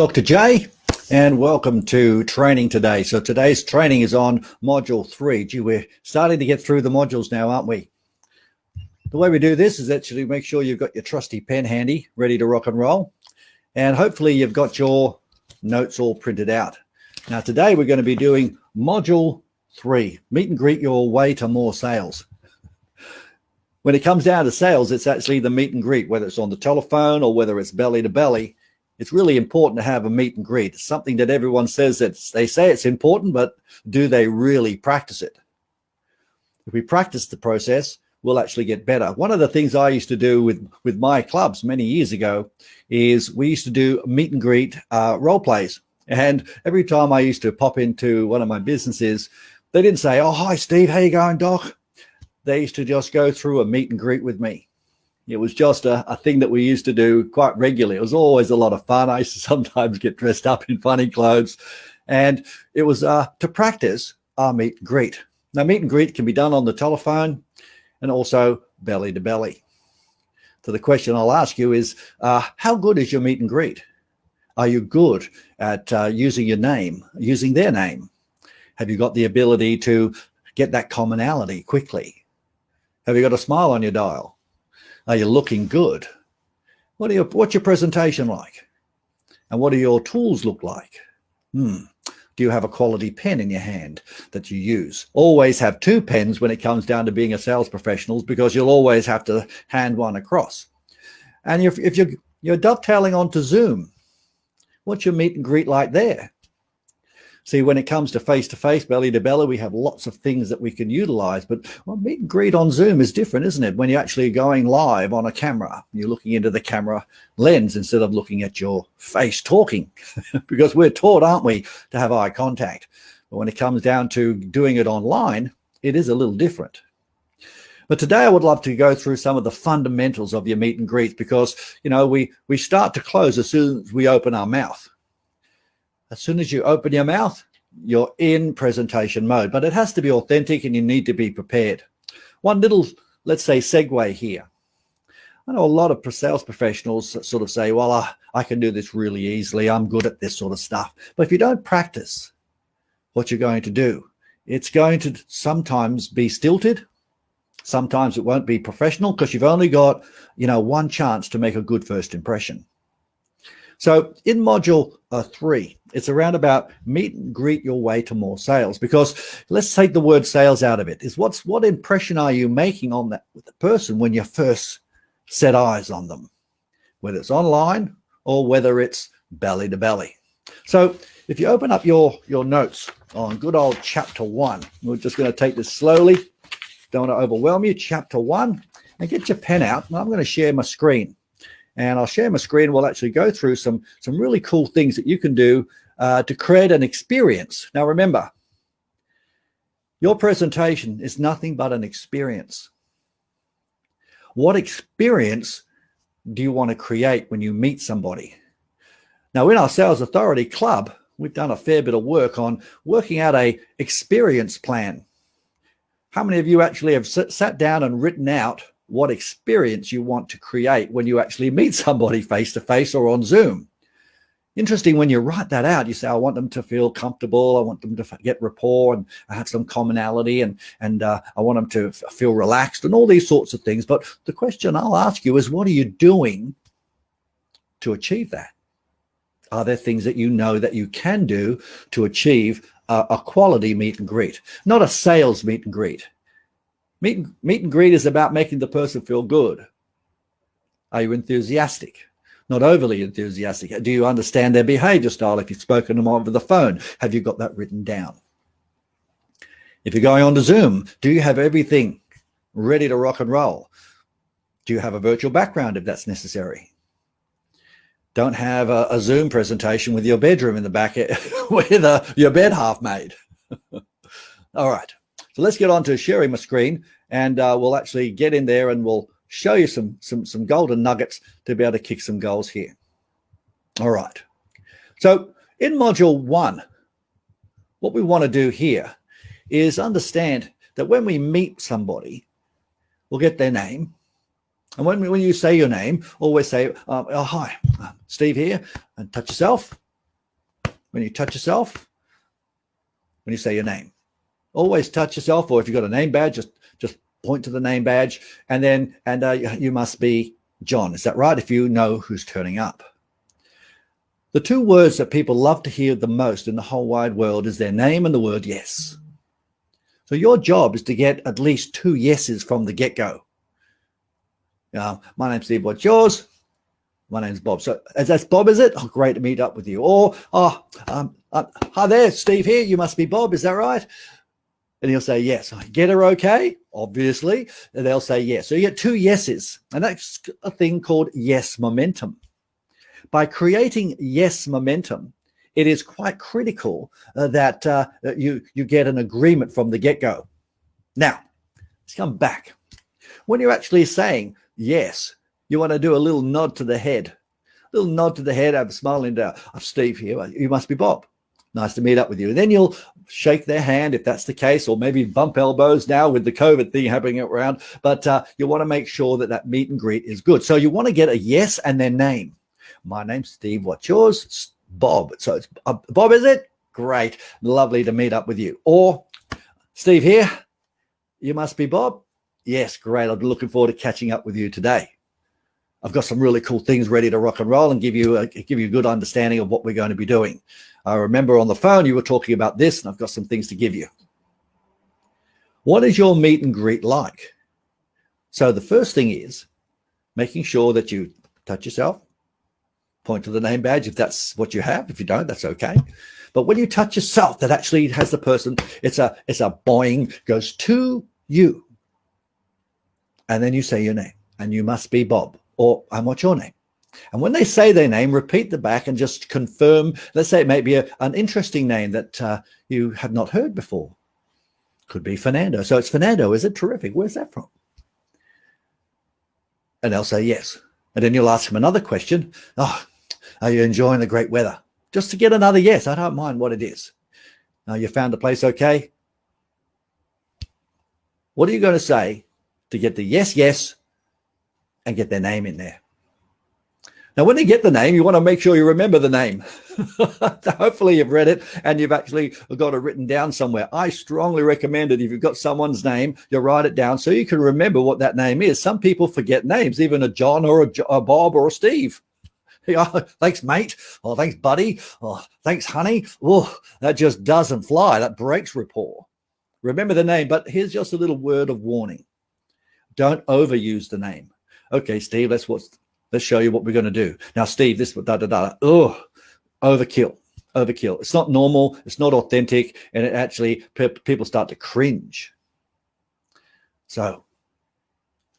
Dr. J, and welcome to training today. So today's training is on module 3. Gee, we're starting to get through the modules now, aren't we? The way we do this is actually make sure you've got your trusty pen handy, ready to rock and roll. And hopefully you've got your notes all printed out. Now today we're going to be doing module 3, meet and greet your way to more sales. When it comes down to sales, it's actually the meet and greet, whether it's on the telephone or whether it's belly to belly. It's really important to have a meet and greet. It's something that everyone says that they say it's important, but do they really practice it? If we practice the process, we'll actually get better. One of the things I used to do with my clubs many years ago is we used to do meet and greet role plays. And every time I used to pop into one of my businesses, they didn't say, "Oh, hi, Steve. How you going, Doc?" They used to just go through a meet and greet with me. It was just a thing that we used to do quite regularly. It was always a lot of fun. I used to sometimes get dressed up in funny clothes. And it was to practice our meet and greet. Now, meet and greet can be done on the telephone and also belly to belly. So the question I'll ask you is, how good is your meet and greet? Are you good at using your name, using their name? Have you got the ability to get that commonality quickly? Have you got a smile on your dial? Are you looking good? What's your presentation like? And what do your tools look like? Do you have a quality pen in your hand that you use? Always have 2 pens when it comes down to being a sales professional, because you'll always have to hand one across. And if you're dovetailing onto Zoom, what's your meet and greet like there? See, when it comes to face-to-face, belly-to-belly, we have lots of things that we can utilize. But meet and greet on Zoom is different, isn't it? When you're actually going live on a camera, you're looking into the camera lens instead of looking at your face talking. Because we're taught, aren't we, to have eye contact. But when it comes down to doing it online, it is a little different. But today I would love to go through some of the fundamentals of your meet and greet, because, we start to close as soon as we open our mouth. As soon as you open your mouth, you're in presentation mode, but it has to be authentic and you need to be prepared. One little, let's say, segue here. I know a lot of sales professionals that sort of say, well, I can do this really easily. I'm good at this sort of stuff. But if you don't practice what you're going to do, it's going to sometimes be stilted. Sometimes it won't be professional because you've only got, one chance to make a good first impression. So in module 3, it's around about meet and greet your way to more sales, because let's take the word sales out of it. Is what impression are you making on that with the person when you first set eyes on them, whether it's online or whether it's belly to belly. So if you open up your notes on good old chapter 1, we're just going to take this slowly. Don't want to overwhelm you. Chapter 1, and get your pen out. And I'm going to share my screen. And I'll share my screen. We'll actually go through some really cool things that you can do to create an experience. Now, remember, your presentation is nothing but an experience. What experience do you want to create when you meet somebody? Now, in our Sales Authority Club, we've done a fair bit of work on working out an experience plan. How many of you actually have sat down and written out what experience you want to create when you actually meet somebody face-to-face or on Zoom? Interesting, when you write that out, you say, I want them to feel comfortable. I want them to get rapport and have some commonality, and I want them to feel relaxed and all these sorts of things. But the question I'll ask you is, what are you doing to achieve that? Are there things that you know that you can do to achieve a quality meet and greet, not a sales meet and greet? Meet and greet is about making the person feel good. Are you enthusiastic? Not overly enthusiastic. Do you understand their behavior style if you've spoken to them over the phone? Have you got that written down? If you're going on to Zoom, do you have everything ready to rock and roll? Do you have a virtual background if that's necessary? Don't have a Zoom presentation with your bedroom in the back with your bed half made. All right. So let's get on to sharing my screen, and we'll actually get in there and we'll show you some golden nuggets to be able to kick some goals here. All right. So in module 1, what we want to do here is understand that when we meet somebody, we'll get their name. And when you say your name, always say, oh, hi, Steve here, and touch yourself. when you touch yourself, when you say your name. Always touch yourself, or if you've got a name badge, just point to the name badge, and then you must be John. Is that right? If you know who's turning up. The two words that people love to hear the most in the whole wide world is their name and the word yes. So your job is to get at least 2 yeses from the get-go. My name's Steve, what's yours? My name's Bob. So that's Bob, is it? Oh, great to meet up with you. Or, hi there, Steve here. You must be Bob. Is that right? And he'll say yes. Get her okay? Obviously. And they'll say yes. So you get 2 yeses. And that's a thing called yes momentum. By creating yes momentum, it is quite critical that you get an agreement from the get-go. Now, let's come back. When you're actually saying yes, you want to do a little nod to the head. A little nod to the head, have a smile and I'm Steve here. You must be Bob. Nice to meet up with you. And then you'll shake their hand if that's the case, or maybe bump elbows now with the COVID thing happening around. But you want to make sure that meet and greet is good. So you want to get a yes and their name. My name's Steve. What's yours? Bob. So it's Bob, is it? Great. Lovely to meet up with you. Or Steve here. You must be Bob. Yes, great. I'll be looking forward to catching up with you today. I've got some really cool things ready to rock and roll and give you a good understanding of what we're going to be doing. I remember on the phone you were talking about this, and I've got some things to give you. What is your meet and greet like? So the first thing is making sure that you touch yourself, point to the name badge if that's what you have. If you don't, that's okay. But when you touch yourself, that actually has the person, it's a boing, goes to you. And then you say your name, and you must be Bob, or and what's your name? And when they say their name, repeat the back and just confirm. Let's say it may be an interesting name that you have not heard before. Could be Fernando. So it's Fernando, is it? Terrific. Where's that from? And they'll say yes. And then you'll ask them another question. Oh, are you enjoying the great weather? Just to get another yes. I don't mind what it is. You found the place okay? What are you going to say to get the yes, yes, and get their name in there? Now, when you get the name, you want to make sure you remember the name. Hopefully you've read it and you've actually got it written down somewhere. I strongly recommend it. If you've got someone's name, you write it down so you can remember what that name is. Some people forget names, even a John or a Bob or a Steve. Thanks, mate. Oh, thanks, buddy. Oh, thanks, honey. Oh, that just doesn't fly. That breaks rapport. Remember the name, but here's just a little word of warning. Don't overuse the name. Okay, Steve, let's show you what we're going to do. Now, Steve, this, da-da-da. Oh, overkill. It's not normal. It's not authentic. And it actually, people start to cringe. So,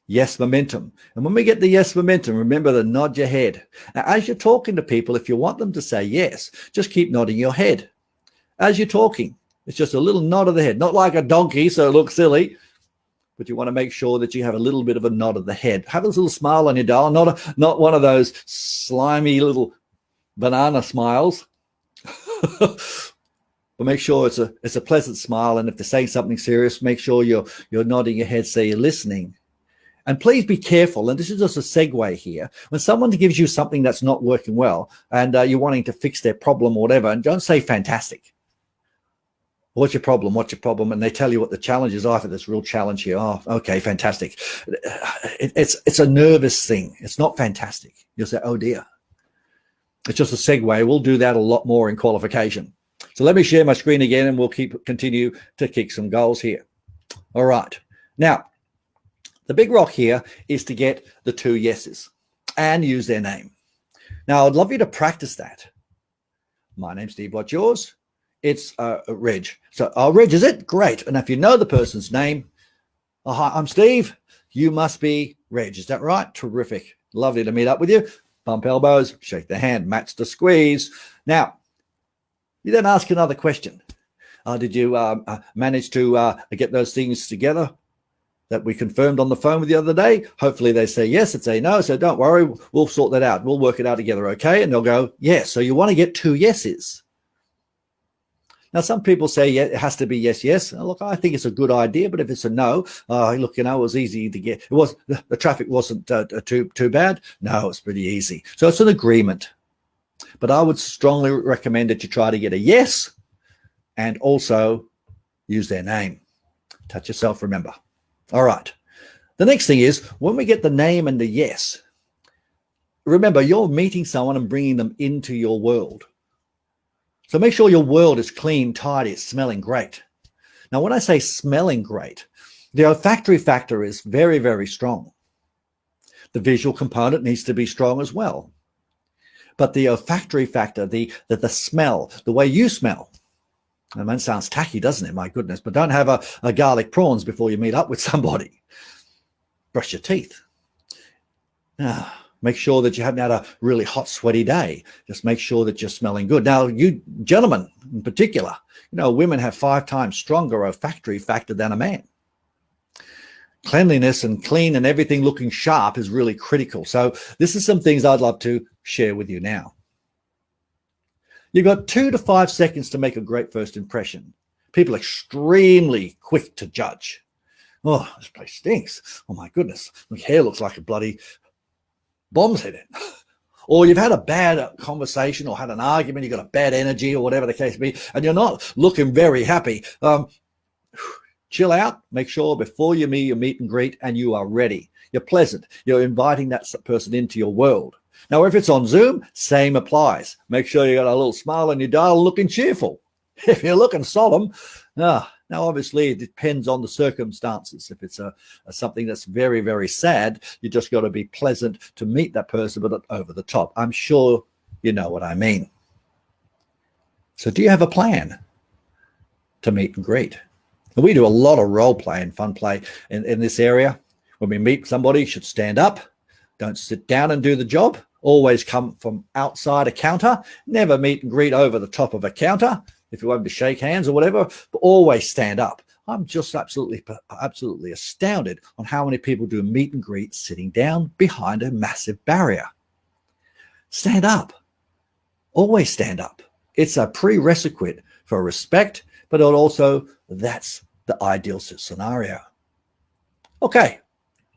yes momentum. And when we get the yes momentum, remember to nod your head. Now, as you're talking to people, if you want them to say yes, just keep nodding your head. As you're talking, it's just a little nod of the head. Not like a donkey, so it looks silly. But you want to make sure that you have a little bit of a nod of the head. Have a little smile on your dial, not one of those slimy little banana smiles. But make sure it's a pleasant smile. And if they're saying something serious, make sure you're nodding your head so you're listening. And please be careful. And this is just a segue here. When someone gives you something that's not working well and you're wanting to fix their problem or whatever, and don't say fantastic. What's your problem? What's your problem? And they tell you what the challenge is. I think there's a real challenge here. Oh, okay, fantastic. It's a nervous thing. It's not fantastic. You'll say, oh dear. It's just a segue. We'll do that a lot more in qualification. So let me share my screen again and we'll continue to kick some goals here. All right. Now, the big rock here is to get the 2 yeses and use their name. Now, I'd love you to practice that. My name's Steve. What's yours? It's Reg. So, Reg, is it? Great. And if you know the person's name, hi, I'm Steve. You must be Reg. Is that right? Terrific. Lovely to meet up with you. Bump elbows, shake the hand, match the squeeze. Now, you then ask another question. Did you manage to get those things together that we confirmed on the phone with the other day? Hopefully they say yes and say no. So don't worry. We'll sort that out. We'll work it out together. Okay. And they'll go, yes. So you want to get 2 yeses. Now, some people say yeah, it has to be yes, yes. Look, I think it's a good idea, but if it's a no, look, it was easy to get. It was the traffic wasn't too bad. No, it's pretty easy. So it's an agreement. But I would strongly recommend that you try to get a yes and also use their name. Touch yourself, remember. All right. The next thing is when we get the name and the yes, remember you're meeting someone and bringing them into your world. So make sure your world is clean, tidy, it's smelling great. Now, when I say smelling great, the olfactory factor is very, very strong. The visual component needs to be strong as well. But the olfactory factor, the smell, the way you smell, I mean, it sounds tacky, doesn't it? My goodness. But don't have a garlic prawns before you meet up with somebody. Brush your teeth. Make sure that you haven't had a really hot, sweaty day. Just make sure that you're smelling good. Now, you gentlemen in particular, women have 5 times stronger olfactory factor than a man. Cleanliness and clean and everything looking sharp is really critical. So this is some things I'd love to share with you now. You've got 2 to 5 seconds to make a great first impression. People are extremely quick to judge. Oh, this place stinks. Oh my goodness. My hair looks like a bloody bomb's hit it. Or you've had a bad conversation or had an argument, you've got a bad energy or whatever the case may be, and you're not looking very happy. Chill out. Make sure before you meet and greet and you are ready. You're pleasant. You're inviting that person into your world. Now, if it's on Zoom, same applies. Make sure you got a little smile on your dial looking cheerful. If you're looking solemn, now obviously it depends on the circumstances. If it's something that's very, very sad, you just got to be pleasant to meet that person, but not over the top. I'm sure you know what I mean. So do you have a plan to meet and greet? And we do a lot of role play and fun play in this area. When we meet somebody, you should stand up. Don't sit down and do the job. Always come from outside a counter. Never meet and greet over the top of a counter. If you want to shake hands or whatever, but always stand up. I'm just absolutely astounded on how many people do meet and greet sitting down behind a massive barrier. Stand up. Always stand up. It's a prerequisite for respect, but also that's the ideal scenario. Okay,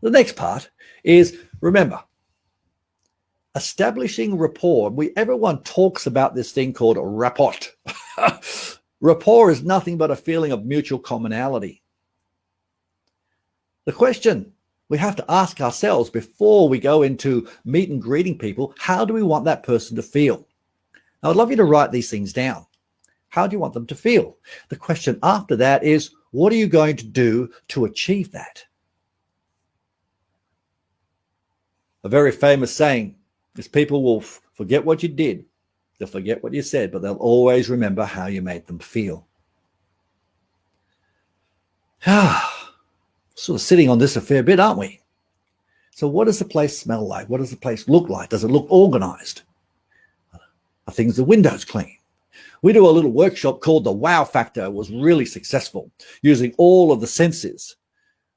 the next part is, remember, establishing rapport. Everyone talks about this thing called rapport. Rapport is nothing but a feeling of mutual commonality. The question we have to ask ourselves before we go into meet and greeting people, how do we want that person to feel? Now, I'd love you to write these things down. How do you want them to feel? The question after that is, what are you going to do to achieve that? A very famous saying is people will forget what you did. They'll forget what you said, but they'll always remember how you made them feel. Sort of sitting on this a fair bit, aren't we? So what does the place smell like? What does the place look like? Does it look organized? Are things, the windows clean? We do a little workshop called the Wow Factor. It was really successful using all of the senses,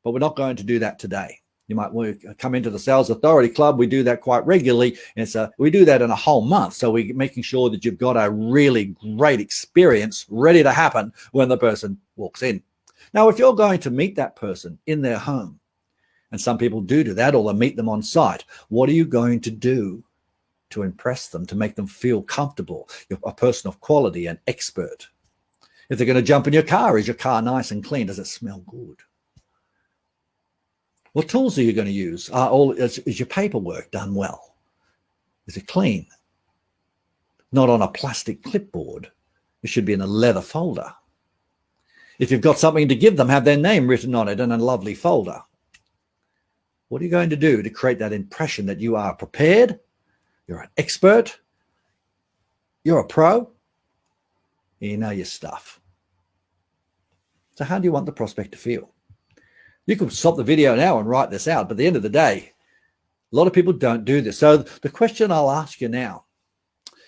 but we're not going to do that today. You might want to come into the Sales Authority Club. We do that quite regularly. And we do that in a whole month. So we're making sure that you've got a really great experience ready to happen when the person walks in. Now, if you're going to meet that person in their home, and some people do that, or they meet them on site, what are you going to do to impress them, to make them feel comfortable? You're a person of quality, an expert. If they're going to jump in your car, is your car nice and clean? Does it smell good? What tools are you going to use? Is your paperwork done well? Is it clean? Not on a plastic clipboard. It should be in a leather folder. If you've got something to give them, have their name written on it in a lovely folder. What are you going to do to create that impression that you are prepared, you're an expert, you're a pro, you know your stuff? So how do you want the prospect to feel? You can stop the video now and write this out, but at the end of the day, a lot of people don't do this. So the question I'll ask you now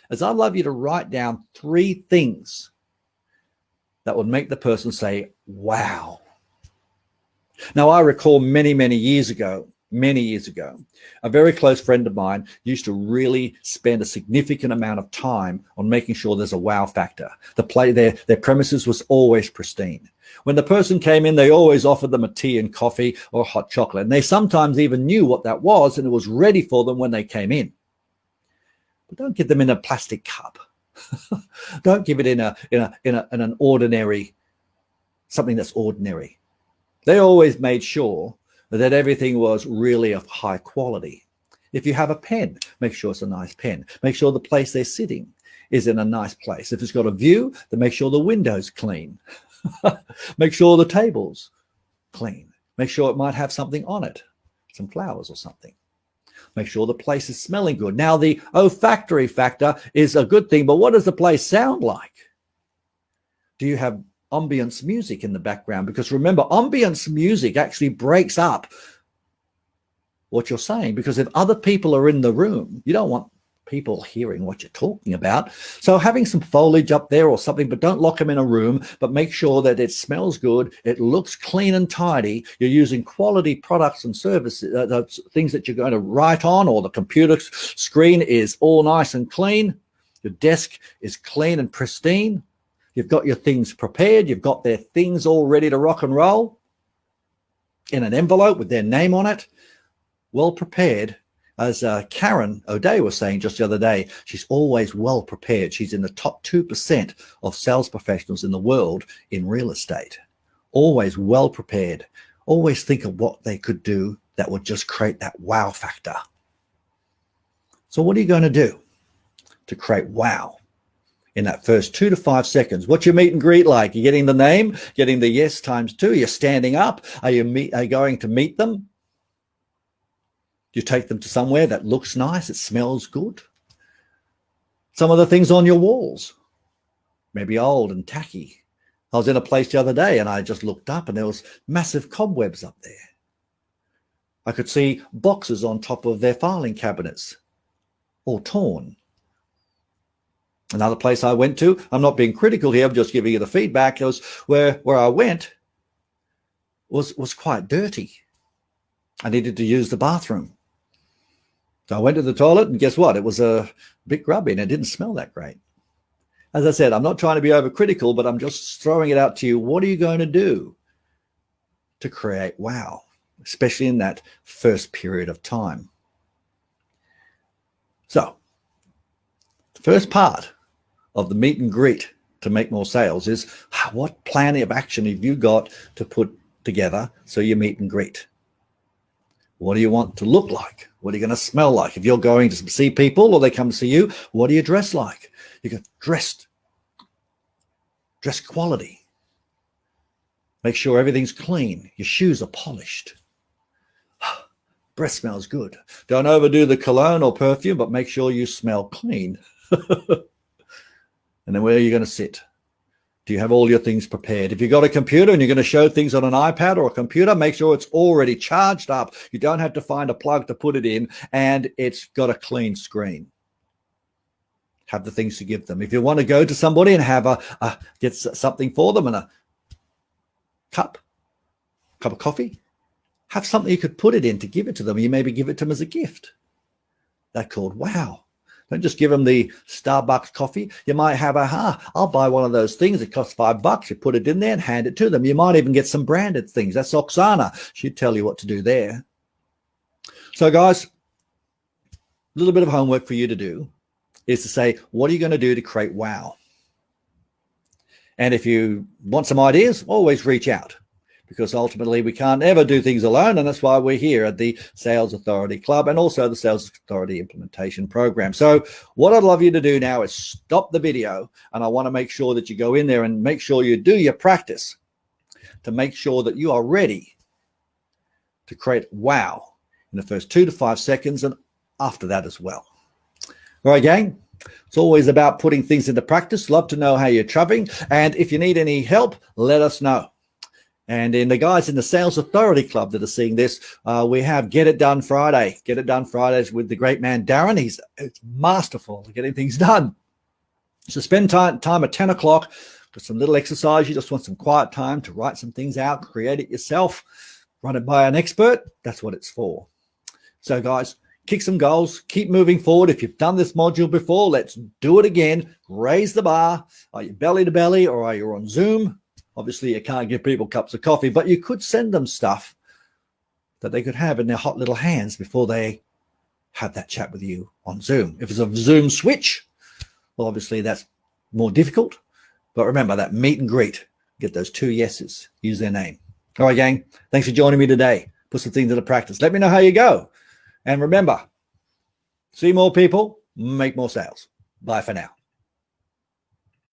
is, I'd love you to write down 3 things that would make the person say, wow. Now, I recall many, many years ago, a very close friend of mine used to really spend a significant amount of time on making sure there's a wow factor. Their premises was always pristine. When the person came in, they always offered them a tea and coffee or hot chocolate. And they sometimes even knew what that was, and it was ready for them when they came in. but don't give them in a plastic cup. Don't give it in an ordinary, something that's ordinary. They always made sure that everything was really of high quality. If you have a pen, make sure it's a nice pen. Make sure the place they're sitting is in a nice place. If it's got a view, then make sure the window's clean. Make sure the table's clean. Make sure it might have something on it, some flowers or something. Make sure the place is smelling good. Now, the olfactory factor is a good thing, but what does the place sound like? Do you have ambience music in the background? Because remember, ambience music actually breaks up what you're saying, because if other people are in the room, you don't want people hearing what you're talking about. So having some foliage up there or something, but don't lock them in a room, but make sure that it smells good, it looks clean and tidy, you're using quality products and services, the things that you're going to write on, or the computer screen is all nice and clean, your desk is clean and pristine, you've got your things prepared, you've got their things all ready to rock and roll in an envelope with their name on it, well prepared. As Karen O'Day was saying just the other day, she's always well prepared. She's in the top 2% of sales professionals in the world in real estate. Always well prepared. Always think of what they could do that would just create that wow factor. So what are you going to do to create wow in that first 2 to 5 seconds? What's your meet and greet like? You're getting the name, getting the yes times 2. You're standing up. Are you going to meet them? You take them to somewhere that looks nice, it smells good. Some of the things on your walls, maybe old and tacky. I was in a place the other day and I just looked up and there was massive cobwebs up there. I could see boxes on top of their filing cabinets, all torn. Another place I went to, I'm not being critical here, I'm just giving you the feedback, it was where I went was quite dirty. I needed to use the bathroom. So I went to the toilet and guess what? It was a bit grubby and it didn't smell that great. As I said, I'm not trying to be overcritical, but I'm just throwing it out to you. What are you going to do to create wow, especially in that first period of time? So the first part of the meet and greet to make more sales is what plan of action have you got to put together so you meet and greet? What do you want to look like? What are you going to smell like? If you're going to see people or they come to see you, what do you dress like? You get dress quality. Make sure everything's clean. Your shoes are polished. Breath smells good. Don't overdo the cologne or perfume, but make sure you smell clean. And then where are you going to sit? Do you have all your things prepared? If you've got a computer and you're going to show things on an iPad or a computer, make sure it's already charged up. You don't have to find a plug to put it in, and it's got a clean screen. Have the things to give them. If you want to go to somebody and have get something for them and a cup of coffee, have something you could put it in to give it to them. You maybe give it to them as a gift. That's called wow. Don't just give them the Starbucks coffee. You might have I'll buy one of those things. It costs $5. You put it in there and hand it to them. You might even get some branded things. That's Oksana. She'd tell you what to do there. So guys, a little bit of homework for you to do is to say, what are you going to do to create wow? And if you want some ideas, always reach out. Because ultimately we can't ever do things alone, and that's why we're here at the Sales Authority Club and also the Sales Authority Implementation Program. So what I'd love you to do now is stop the video, and I want to make sure that you go in there and make sure you do your practice to make sure that you are ready to create wow in the first 2 to 5 seconds and after that as well. All right, gang. It's always about putting things into practice. Love to know how you're traveling, and if you need any help, let us know. And in the guys in the Sales Authority Club that are seeing this, we have Get It Done Friday. Get It Done Fridays with the great man, Darren. He's masterful at getting things done. So spend time at 10 o'clock for some little exercise. You just want some quiet time to write some things out, create it yourself, run it by an expert. That's what it's for. So guys, kick some goals, keep moving forward. If you've done this module before, let's do it again. Raise the bar. Are you belly to belly or are you on Zoom? Obviously, you can't give people cups of coffee, but you could send them stuff that they could have in their hot little hands before they have that chat with you on Zoom. If it's a Zoom switch, well, obviously that's more difficult. But remember that meet and greet, get those 2 yeses, use their name. All right, gang, thanks for joining me today. Put some things into practice. Let me know how you go. And remember, see more people, make more sales. Bye for now.